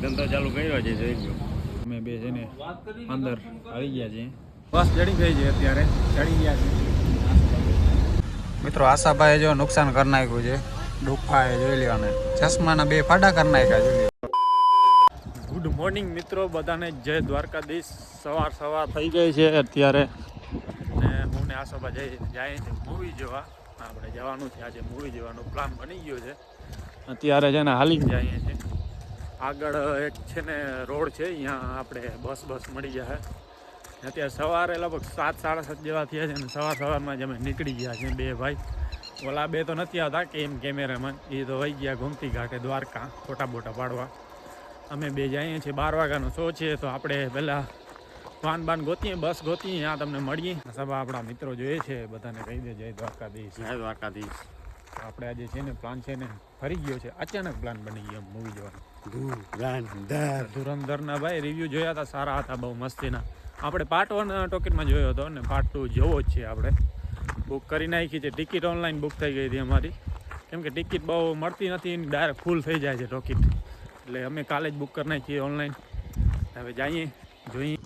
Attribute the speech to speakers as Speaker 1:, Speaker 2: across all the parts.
Speaker 1: ધંધો ચાલુ કર્યો છે, જોઈ લો. અમે બે છે ને અંદર આવી ગયા છીએ. બસ ચડી ગઈ છે, અત્યારે ચડી ગયા છે મિત્રો. આશાભાઈ જો નુકસાન કરી નાખ્યું છે, ડુફાએ જોઈ લેવાને ચશ્માના 2 ફાડા કરી નાખ્યા. જોઈ લો. ગુડ મોર્નિંગ મિત્રો, બધાને જય દ્વારકાધીશ. સવાર થઈ ગઈ છે અત્યારે, ને હું ને આશાભાઈ જાય છે મૂવી જોવા. આપણે જવાનું છે આજે મૂવી જોવાનો પ્લાન બની ગયો છે. અત્યારે છે ને હાલીને જઈએ છીએ. આગળ એક છે ને રોડ છે, અહીંયા આપણે બસ મળી જાય. અત્યારે સવારે લગભગ 7, 7:30 જેવા થયા છે ને સવારમાં જ અમે નીકળી ગયા છીએ 2 ભાઈ. ઓલા 2 તો નથી આવતા કેમેરામેન, એ તો વહી ગયા ઘૂમતી ઘાટે દ્વારકા ફોટા બોટા પાડવા. અમે 2 જઈએ છીએ. 12 વાગ્યાનો શો છે, તો આપણે પહેલાં વાન ગોતીએ, બસ ગોતીએ, ત્યાં તમને મળીએ. સભા આપણા મિત્રો જોઈએ છે, બધાને કહી દે જય દ્વારકાધીશ. જય દ્વારકાધીશ. આપણે આજે છે ને પ્લાન છે ને ફરી ગયો છે, અચાનક પ્લાન બની ગયો મૂવી જોવાનો. ધુરંધરના ભાઈ રિવ્યૂ જોયા હતા, સારા હતા, બહુ મસ્તીના. આપણે પાર્ટ 1 ટિકિટમાં જોયો હતો ને પાર્ટ 2 જોવો જ છે. આપણે બુક કરી નાખી છે ટિકિટ, ઓનલાઈન બુક થઈ ગઈ હતી અમારી, કેમ કે ટિકિટ બહુ મળતી નથી, ડાયરેક્ટ ફૂલ થઈ જાય છે ટિકિટ. એટલે અમે કાલે જ બુક કરી નાખીએ ઓનલાઈન. હવે જઈએ જોઈએ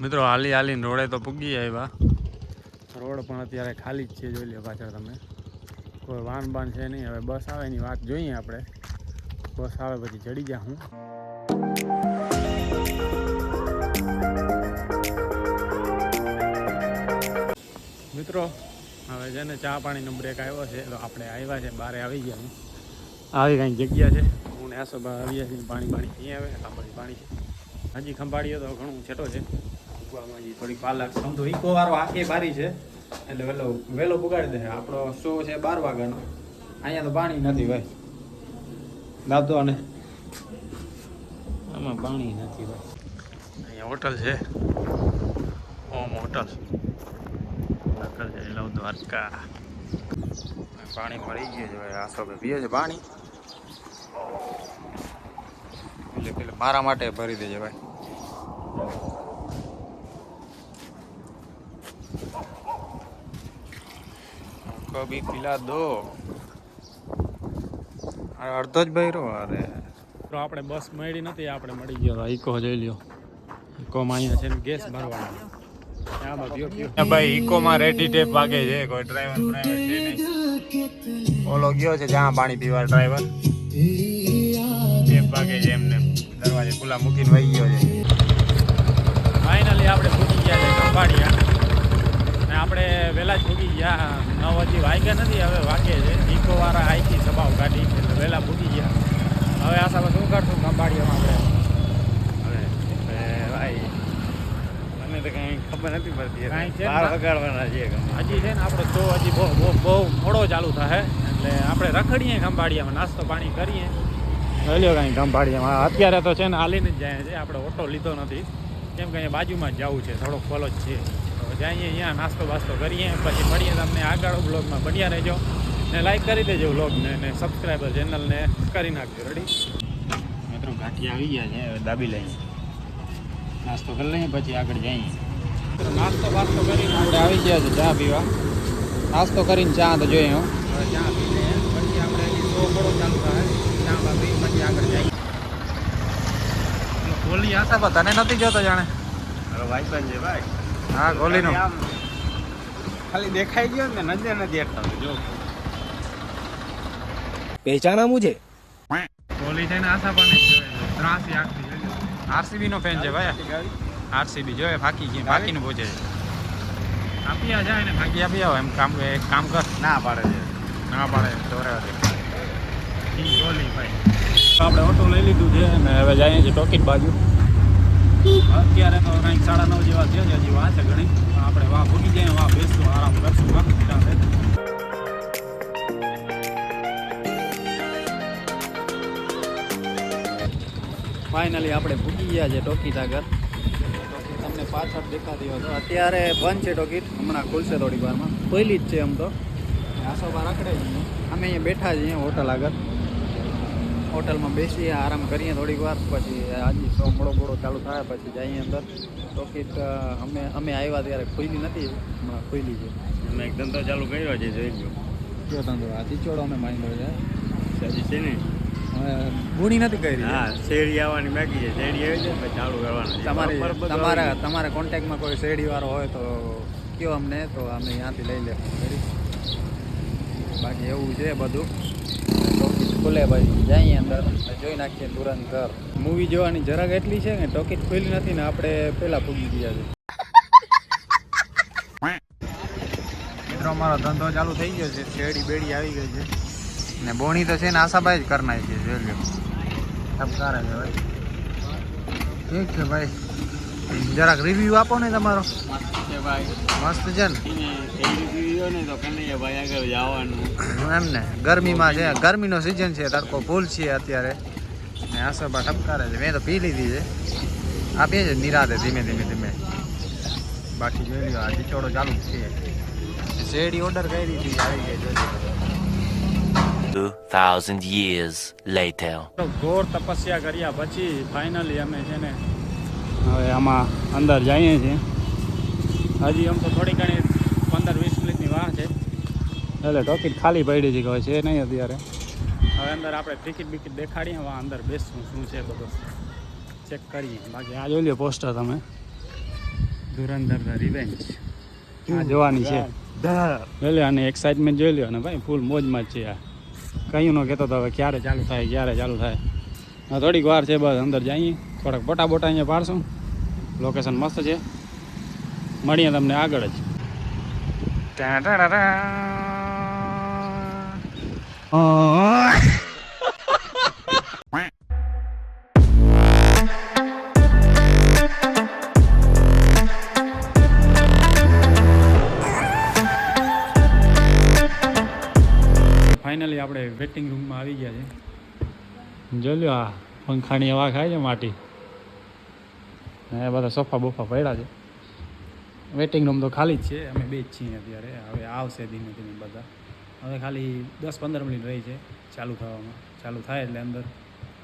Speaker 1: મિત્રો. હાલીને રોડે તો પૂગી આવ્યા. રોડ પણ અત્યારે ખાલી જ છે, જોઈ લો પાછળ તમે. કોઈ વાન છે નહીં. હવે બસ આવે એની વાત જોઈએ આપણે. બસ આવે પછી ચડી જા હું. મિત્રો હવે છે ને ચા પાણીનો બ્રેક આવ્યો છે, તો આપણે આવ્યા છે બહાર આવી ગયા. આવી કંઈક જગ્યા છે, હું ને આસોબા આવ્યા છીએ. પાણી પી આવે. આ બધી પાણી છે. હજી ખંભાળીએ તો ઘણું છેટો છે. હજી થોડીક પાલક સમજો ઈકો વાળો આખી બારી છે, એટલે વહેલો પુગાડી દે. આપણો શો છે 12 વાગ્યાનો. અહીંયા તો પાણી નથી ભાઈ, દાબતો ને આમાં પાણી નથી ભાઈ. અહીંયા હોટલ છે, ઓમ હોટલ જઈ લઉં દ્વારકા. પાણી મળી ગયું છે ભાઈ. આસો પીએ છે પાણી, એટલે પેલે મારા માટે ભરી દેજે ભાઈ. કભી પીલા દો. અડધો જ ભર્યો. અરે તો આપણે બસ મળી નથી, આપણે મળી ગયો ઈકો. જોઈ લ્યો, ઈકોમાં અહીંયા છે ને ગેસ ભરવાનો. ભાઈ ઈકોમાં રેડી ટેપ વાગે છે. કોઈ ડ્રાઈવર છે નહીં. ઓલો ગયો છે જ્યાં પાણી પીવા ડ્રાઈવર, ટેપ વાગે છે એમને. દરવાજે ખુલ્લા મૂકીને વહી ગયો છે. ફાઇનલી આપણે પૂકી ગયા છે ખંભાળિયા. ને આપણે વહેલા જ પૂકી ગયા. 9 હજી વાગ્યા નથી, હવે વાગે છે. ઈકો વાળા આઈથી સભાવ કાઢી, એટલે વહેલા પૂકી ગયા. હવે આશા શું કરશું ખંભાળિયામાં આપણે. તો કઈ ખબર નથી પડતી. 12 વગાડવાના છે હજી છે ને. આપણો શો હજી બહુ મોડો ચાલુ થાય, એટલે આપણે રખડીએ ખંભાળિયામાં, નાસ્તો પાણી કરીએ. લ્યો કાંઈ ખંભાળિયામાં અત્યારે તો છે ને હાલીને જ જાય છે. આપણે ઓટો લીધો નથી, કેમ કે અહીંયા બાજુમાં જ જવું છે, થોડોક ફોલો જ છે. તો જઈએ અહીંયા નાસ્તો બાસ્તો કરીએ, પછી મળીએ તમને આગળ બ્લોગમાં. બન્યા રહેજો ને લાઈક કરી દેજો બ્લોગને, ને સબસ્ક્રાઈબર ચેનલને કરી નાખજો. રેડી મિત્રો, ગાંઠિયા આવી ગયા છે, દાબી લઈએ. નાસ્તો કરી લઈએ પછી આગળ જઈએ. નાસ્તો બાસ્તો કરીને આપણે આવી ગયા છે ચા પીવા. નાસ્તો કરીને ચા તો જોઈએ હું. હવે ચા પી લઈએ, પછી આપણે શો થોડો ચાલુ થાય, ચા બા પી પછી આગળ જઈએ. ગોલી આશા તને નથી જોતો જાણે. હવે ભાઈ પણ છે ભાઈ. હા ગોલીનો ખાલી દેખાઈ ગયો ને, નજર નથી દેખતા. જો
Speaker 2: પહેચાના મુझे.
Speaker 1: ગોલી છે ને આશા પણ ત્રાસી આખી આરસીબી નો ફેન છે ભાઈ. આરસીબી જોઈએ ફાકી ગઈ, ફાકીને પહોંચે છે. આપી જાય ને ફાકી આપી આવો. એમ એક કામ કર. ના પાડે છે, ના પાડે દોરાવા ગોલી ભાઈ. આપણે ઓટો લઈ લીધું છે ને હવે જઈએ છીએ ટોકીટ બાજુ. અત્યારે તો કંઈક 9:30 જેવા થયો છે, હજી વાત છે ઘણી. આપણે વાહ ભૂગી જઈએ, વાહ બેસશું, આરામ કરશું. ફાઇનલી આપણે ભૂગી ગયા છે ટોકીટ આગળ. તમને પાછળ દેખાતી હોય તો અત્યારે બંધ છે ટોકીટ, હમણાં ખુલશે થોડીક વારમાં. ખોલી જ છે આમ તો. આસોબા રખડે છે. અમે અહીંયા બેઠા છીએ હોટલ આગળ. હોટલમાં બેસીએ, આરામ કરીએ થોડીક વાર, પછી આજે શો મોડો ચાલુ થાય પછી જઈએ અંદર. ટોકીટ અમે આવ્યા ત્યારે ખુલી નથી, હમણાં ખુલી છે. અમે એક ધંધો ચાલુ કર્યો છે, જોઈ લો. કયો ધંધો? આ ચીચોડો અમે માંડ્યો છે હજી છે ને. ગુણી નથી કરી.
Speaker 2: હા, શેરડી આવવાની બાકી છે. શેરડી આવી જાય પછી ચાલુ કરવાનું.
Speaker 1: તમારા કોન્ટેક્ટમાં કોઈ શેરડીવાળો હોય તો કયો અમને, તો અમે ત્યાંથી લઈ લેવું. બાકી એવું છે બધું. ટોકીજ ખુલે ભાઈ, જઈએ અંદર જોઈ નાખીએ તુરંત ઘર. મૂવી જોવાની જરાક એટલી છે ને ટોકીજ ખુલી નથી ને આપણે પહેલાં પૂગી ગયા છે. મિત્રો અમારો ધંધો ચાલુ થઈ ગયો છે. શેરડી બેડી આવી ગઈ છે ને બોણી તો છે ને આશાભાઈ જ કરી નાખી છે. જોઈ લો ઠપકારે છે ભાઈ. ઠીક છે ભાઈ, જરાક રિવ્યુ આપો ને તમારો. મસ્ત છે ને
Speaker 2: તો કનૈયાભાઈ આગળ જવાનું
Speaker 1: એમ ને. ગરમીમાં છે, ગરમીનો સિઝન છે, તડકો ફૂલ છે અત્યારે ને આશાભાઈ ઠપકારે છે. મેં તો પી લીધી છે. આ બે છે નિરાતે ધીમે ધીમે. બાકી જોઈ લ્યો આ ચીચોડો ચાલુ જ છે. શેરડી ઓર્ડર કરી હતી, આવી ગઈ. જોઈ
Speaker 3: 2000 years later.
Speaker 1: ઘોર તપસ્યા કર્યા પછી ફાઇનલી અમે છે ને હવે આમાં અંદર જઈએ છીએ. હજી આમ તો થોડી ઘણી 15-20 મિનિટની વાર છે. એટલે ટોકીટ ખાલી પડી છે, કહે છે નહીં અત્યારે. હવે અંદર આપણે ટિકિટ બિકિટ દેખાડીએ, હવે અંદર બેસવું શું છે બધું ચેક કરીએ. બાકી આ જોઈ લો પોસ્ટર તમે, ધુરંધર ધ રિવેન્જ આ જોવાની છે. જોઈ લો અને એક્સાઇટમેન્ટ જોઈ લો. અને ભાઈ ફૂલ મોજમાં જ છે. આ કયું ન કહેતો તો હવે ક્યારે ચાલુ થાય. હા થોડીક વાર છે બસ. અંદર જઈએ, થોડાક બોટા અહીંયા પાડશું. લોકેશન મસ્ત છે. મળીએ તમને આગળ જ. ફાઇનલી આપણે વેટિંગ રૂમમાં આવી ગયા છે. જોઈ લો આ પંખાની હવા ખાય છે માટી ને બધા સોફા બોફા પડ્યા છે. વેટિંગ રૂમ તો ખાલી જ છે. અમે બે જ છીએ અત્યારે. હવે આવશે ધીમે ધીમે બધા. હવે ખાલી 10-15 મિનિટ રહી છે ચાલુ થવામાં. ચાલુ થાય એટલે અંદર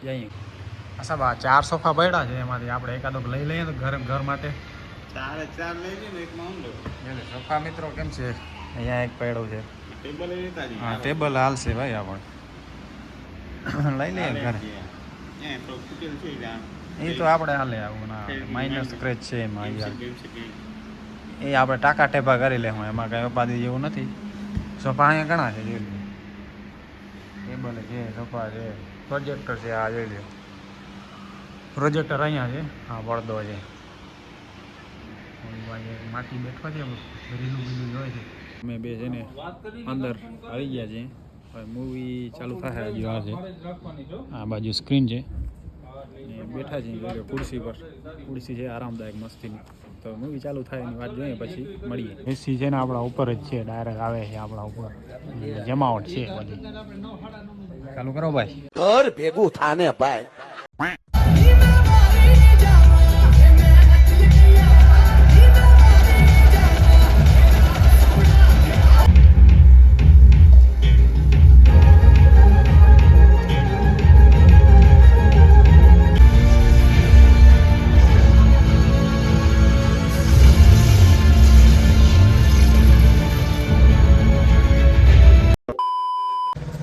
Speaker 1: જઈએ. સાહેબ આ 4 સોફા પડ્યા છે, એમાંથી આપણે એકાદો લઈ લઈએ તો ઘર માટે.
Speaker 2: 4 લઈ લઈએ ને એકમાં ઊંડો.
Speaker 1: એટલે સોફા મિત્રો કેમ છે, અહીંયા એક પડ્યો છે.
Speaker 2: ટેબલ
Speaker 1: હા ટેબલ હાલશે ભાઈ. આપણે લઈ લઈએ ઘરે. એ તો આપણે હાલે આવું ના માઇનસ સ્ક્રેચ છે એમાં યાર. એ આપણે ટાંકા ટેપા કરી લેવું, એમાં કાંઈ ઉપાધિ જેવું નથી. સોફા અહીંયા ઘણા છે. જોઈ લો ટેબલ છે, સોફા છે, પ્રોજેક્ટર છે. આ જોઈ લો પ્રોજેક્ટર અહીંયા છે. હા પડદો છે. માટી બેઠો છે, રીલું બીલું હોય છે. અમે બે છે ને અંદર આવી ગયા છે. હવે મૂવી ચાલુ થાય. હજુ આ છે, આ બાજુ સ્ક્રીન છે. બેઠા છે ખુરશી પર. ખુરશી છે આરામદાયક મસ્તીની. તો મૂવી ચાલુ થાય એની વાત જોઈએ પછી મળીએ. એસી છે ને આપણા ઉપર જ છે, ડાયરેક્ટ આવે છે આપણા ઉપર. જમાવટ છે બધી. ચાલુ કરો ભાઈ.
Speaker 3: ઘર ભેગું થાને ભાઈ.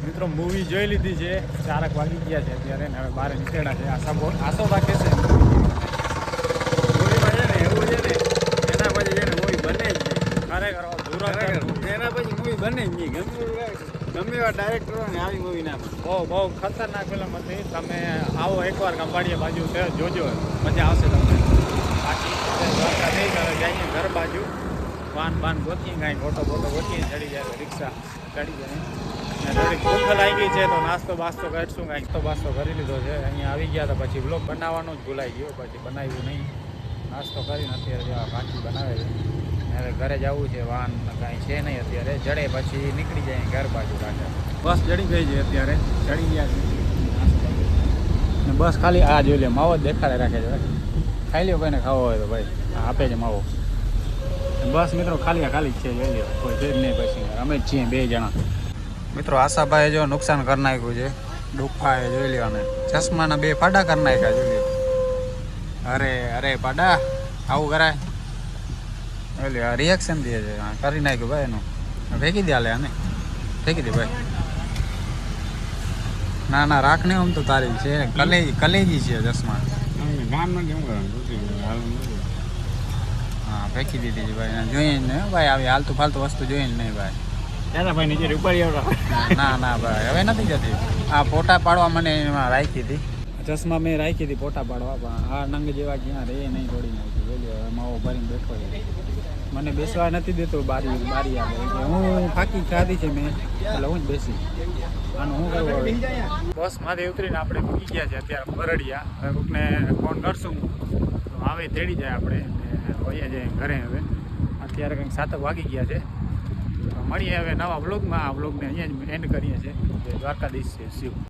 Speaker 1: મિત્રો મૂવી જોઈ લીધી છે. 4 વાગી ગયા છે અત્યારે ને હવે બહાર નીકળ્યા છે. આશો રાખે છે મૂવીમાં છે ને એવું છે ને એના પછી છે ને મૂવી બને જ નહીં. ખરેખર
Speaker 2: એના પછી મૂવી બને જ નહીં. ગમે એવા ડાયરેક્ટરો ને આવી મૂવી ના
Speaker 1: બહુ ખતરનાક ફિલ્મ હતી. તમે આવો એકવાર કંપાડીએ બાજુ જોજો, મજા આવશે તમને. બાકી નહીં કરે જઈએ ઘર બાજુ બાન ગોતીએ, કાંઈ ફોટો ગોતીએ, ચડી જાય રિક્ષા ચડી જાય. થોડીક ભૂખ લાગી છે તો નાસ્તો બાસ્તો કરીશું. કાંઈક તો બાસ્તો કરી લીધો છે. અહીંયા આવી ગયા તો પછી બ્લોગ બનાવવાનું જ ભૂલાઈ ગયો. પછી બનાવ્યું નહીં. નાસ્તો કરીને અત્યારે જેવા ભાજી બનાવે છે. હવે ઘરે જવું છે. વાહન કાંઈ છે નહીં અત્યારે. જડે પછી નીકળી જાય ઘર બાજુ રાખે. બસ ચડી ગઈ છે અત્યારે. ચડી ગયા છે ને બસ ખાલી આ જોઈ લે માવો જ દેખાડે રાખે છે. ખાઈ લ્યો કોઈને ખાવો હોય તો ભાઈ આપે છે માવો. બસ મિત્રો ખાલી જ છે. જોઈ લ્યો કોઈ છે જ નહીં. પછી અમે જ છીએ 2 જણા. મિત્રો આશાભાઈએ જો નુકસાન કરી નાખ્યું છે. ડુફાએ જોઈ લ્યો. અને ચશ્માના 2 પાડા કરી નાખ્યા. જોઈ લ્યો. અરે પાડા આવું કરાય? જોઈ લ્યો રિએક્શન દે છે. કરી નાખ્યું ભાઈ એનું. ફેંકી દે હાલે આને. ફેંકી દે ભાઈ. ના ના રાખ ને આમ તો તારી છે કલેજી છે ચશ્મા.
Speaker 2: ગામ નથી શું કરવાનું
Speaker 1: હા ફેંકી દીધી છે ભાઈ જોઈએ ને ભાઈ આવી હાલતુ ફાલતુ વસ્તુ જોઈએ ને નહીં ભાઈ.
Speaker 2: દાદા ભાઈ નીચે ઉપાડી આવડા
Speaker 1: ના ના ભાઈ હવે નથી જતી. આ ફોટા પાડવા મને એમાં રાખી હતી ચશ્મા મેં રાખી હતી ફોટા પાડવા પણ આ નંગ જેવા ક્યાં રે નહીં તોડી નાખી જોજો હવે માવો ભરીને બેઠો છે. મને બેસવા નથી દેતો બારી આગળ એટલે હું ફાકી ખાધી છે મેં એટલે હું જ બેસી આનું શું કરવું હવે. બસમાંથી ઉતરીને આપણે મૂકી ગયા છે અત્યારે બરડિયા. હવે કોકને ફોન કરશું તો આવે તેડી જાય આપણે વયા જાય ઘરે. હવે અત્યારે કંઈક 7 વાગી ગયા છે. મળીએ હવે નવા વ્લોગમાં. આ વ્લોગને અહીંયા જ એન્ડ કરીએ છીએ. દ્વારકાધીશ છે શિવ.